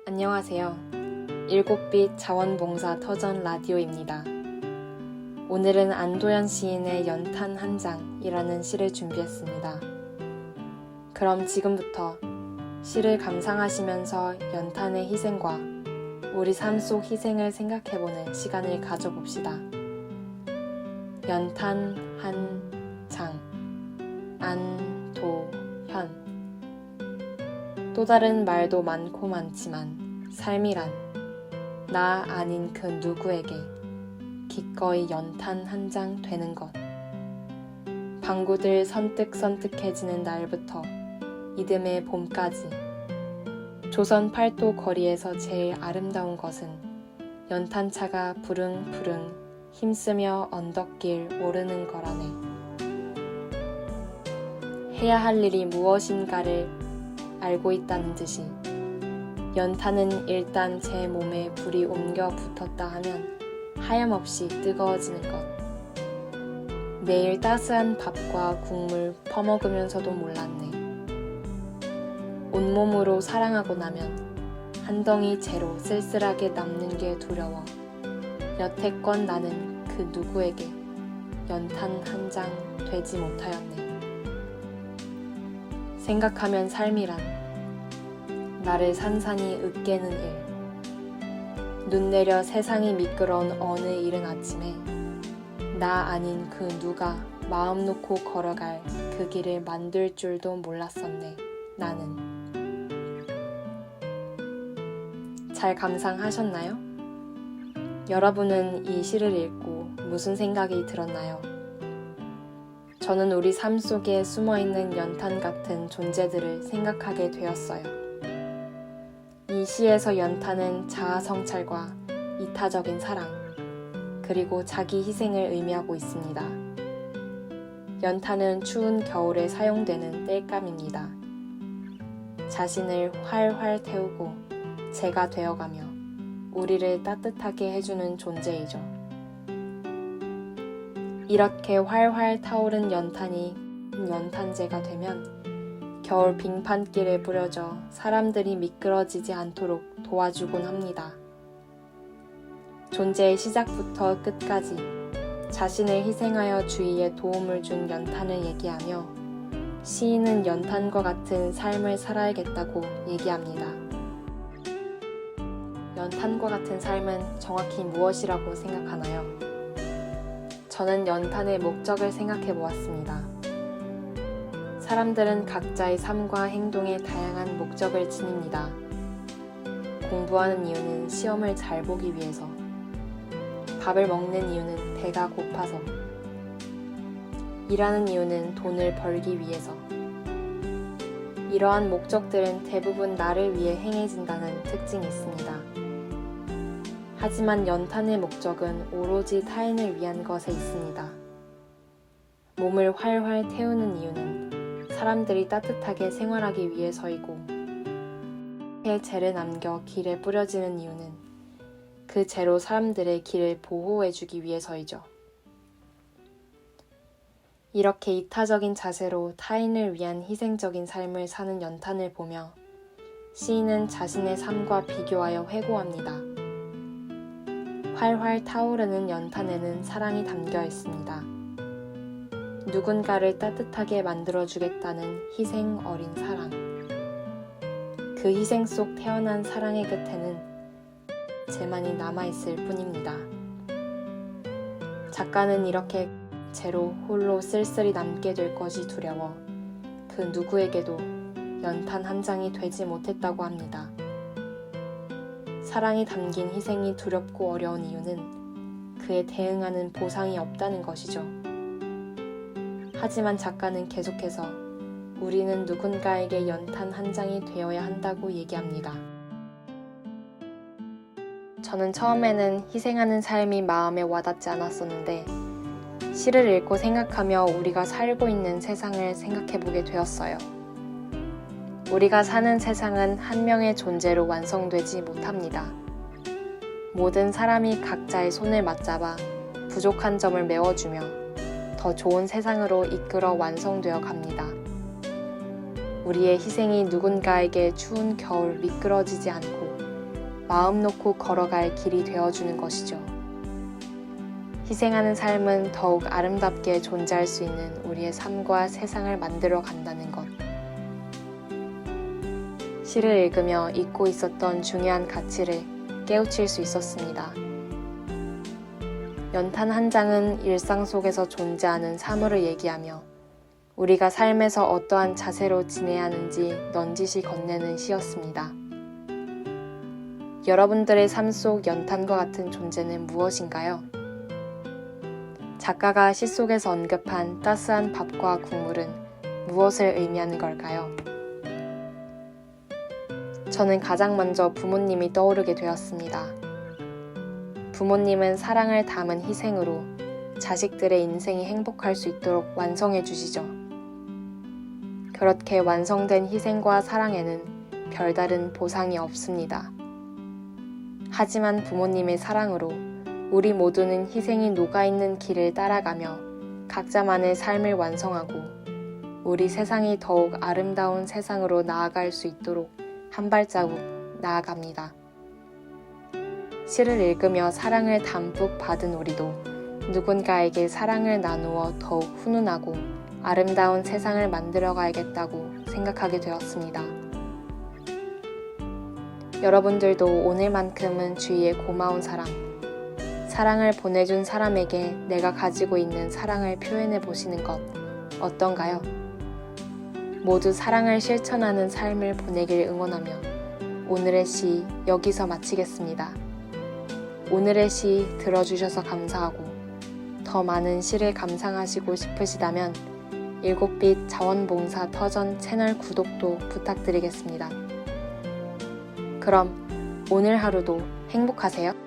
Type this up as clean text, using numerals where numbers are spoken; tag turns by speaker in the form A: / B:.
A: 안녕하세요. 일곱빛 자원봉사 터전 라디오입니다. 오늘은 안도연 시인의 연탄 한 장이라는 시를 준비했습니다. 그럼 지금부터 시를 감상하시면서 연탄의 희생과 우리 삶 속 희생을 생각해보는 시간을 가져봅시다. 연탄 한 장, 안도현. 또 다른 말도 많고 많지만 삶이란 나 아닌 그 누구에게 기꺼이 연탄 한 장 되는 것. 방구들 선뜩선뜩해지는 날부터 이듬해 봄까지 조선 팔도 거리에서 제일 아름다운 것은 연탄차가 부릉부릉 힘쓰며 언덕길 오르는 거라네. 해야 할 일이 무엇인가를 알고 있다는 듯이 연탄은 일단 제 몸에 불이 옮겨 붙었다 하면 하염없이 뜨거워지는 것. 매일 따스한 밥과 국물 퍼먹으면서도 몰랐네. 온몸으로 사랑하고 나면 한 덩이 재로 쓸쓸하게 남는 게 두려워 여태껏 나는 그 누구에게 연탄 한 장 되지 못하였네. 생각하면 삶이란 나를 산산이 으깨는 일. 눈 내려 세상이 미끄러운 어느 이른 아침에 나 아닌 그 누가 마음 놓고 걸어갈 그 길을 만들 줄도 몰랐었네. 나는. 잘 감상하셨나요? 여러분은 이 시를 읽고 무슨 생각이 들었나요? 저는 우리 삶 속에 숨어있는 연탄 같은 존재들을 생각하게 되었어요. 이 시에서 연탄은 자아 성찰과 이타적인 사랑, 그리고 자기 희생을 의미하고 있습니다. 연탄은 추운 겨울에 사용되는 땔감입니다. 자신을 활활 태우고 재가 되어가며 우리를 따뜻하게 해주는 존재이죠. 이렇게 활활 타오른 연탄이 연탄재가 되면 겨울 빙판길에 뿌려져 사람들이 미끄러지지 않도록 도와주곤 합니다. 존재의 시작부터 끝까지 자신을 희생하여 주위에 도움을 준 연탄을 얘기하며 시인은 연탄과 같은 삶을 살아야겠다고 얘기합니다. 연탄과 같은 삶은 정확히 무엇이라고 생각하나요? 저는 연탄의 목적을 생각해 보았습니다. 사람들은 각자의 삶과 행동에 다양한 목적을 지닙니다. 공부하는 이유는 시험을 잘 보기 위해서, 밥을 먹는 이유는 배가 고파서, 일하는 이유는 돈을 벌기 위해서. 이러한 목적들은 대부분 나를 위해 행해진다는 특징이 있습니다. 하지만 연탄의 목적은 오로지 타인을 위한 것에 있습니다. 몸을 활활 태우는 이유는 사람들이 따뜻하게 생활하기 위해서이고, 해 재를 남겨 길에 뿌려지는 이유는 그 재로 사람들의 길을 보호해주기 위해서이죠. 이렇게 이타적인 자세로 타인을 위한 희생적인 삶을 사는 연탄을 보며 시인은 자신의 삶과 비교하여 회고합니다. 활활 타오르는 연탄에는 사랑이 담겨 있습니다. 누군가를 따뜻하게 만들어주겠다는 희생 어린 사랑. 그 희생 속 태어난 사랑의 끝에는 재만이 남아있을 뿐입니다. 작가는 이렇게 재로 홀로 쓸쓸히 남게 될 것이 두려워 그 누구에게도 연탄 한 장이 되지 못했다고 합니다. 사랑이 담긴 희생이 두렵고 어려운 이유는 그에 대응하는 보상이 없다는 것이죠. 하지만 작가는 계속해서 우리는 누군가에게 연탄 한 장이 되어야 한다고 얘기합니다. 저는 처음에는 희생하는 삶이 마음에 와닿지 않았었는데 시를 읽고 생각하며 우리가 살고 있는 세상을 생각해보게 되었어요. 우리가 사는 세상은 한 명의 존재로 완성되지 못합니다. 모든 사람이 각자의 손을 맞잡아 부족한 점을 메워주며 더 좋은 세상으로 이끌어 완성되어 갑니다. 우리의 희생이 누군가에게 추운 겨울 미끄러지지 않고 마음 놓고 걸어갈 길이 되어주는 것이죠. 희생하는 삶은 더욱 아름답게 존재할 수 있는 우리의 삶과 세상을 만들어 간다는 것. 시를 읽으며 잊고 있었던 중요한 가치를 깨우칠 수 있었습니다. 연탄 한 장은 일상 속에서 존재하는 사물을 얘기하며 우리가 삶에서 어떠한 자세로 지내야 하는지 넌지시 건네는 시였습니다. 여러분들의 삶 속 연탄과 같은 존재는 무엇인가요? 작가가 시 속에서 언급한 따스한 밥과 국물은 무엇을 의미하는 걸까요? 저는 가장 먼저 부모님이 떠오르게 되었습니다. 부모님은 사랑을 담은 희생으로 자식들의 인생이 행복할 수 있도록 완성해 주시죠. 그렇게 완성된 희생과 사랑에는 별다른 보상이 없습니다. 하지만 부모님의 사랑으로 우리 모두는 희생이 녹아있는 길을 따라가며 각자만의 삶을 완성하고 우리 세상이 더욱 아름다운 세상으로 나아갈 수 있도록 한 발자국 나아갑니다. 시를 읽으며 사랑을 담뿍 받은 우리도 누군가에게 사랑을 나누어 더욱 훈훈하고 아름다운 세상을 만들어 가야겠다고 생각하게 되었습니다. 여러분들도 오늘만큼은 주위에 고마운 사람, 사랑을 보내준 사람에게 내가 가지고 있는 사랑을 표현해 보시는 것 어떤가요? 모두 사랑을 실천하는 삶을 보내길 응원하며 오늘의 시 여기서 마치겠습니다. 오늘의 시 들어주셔서 감사하고 더 많은 시를 감상하시고 싶으시다면 일곱빛 자원봉사 터전 채널 구독도 부탁드리겠습니다. 그럼 오늘 하루도 행복하세요.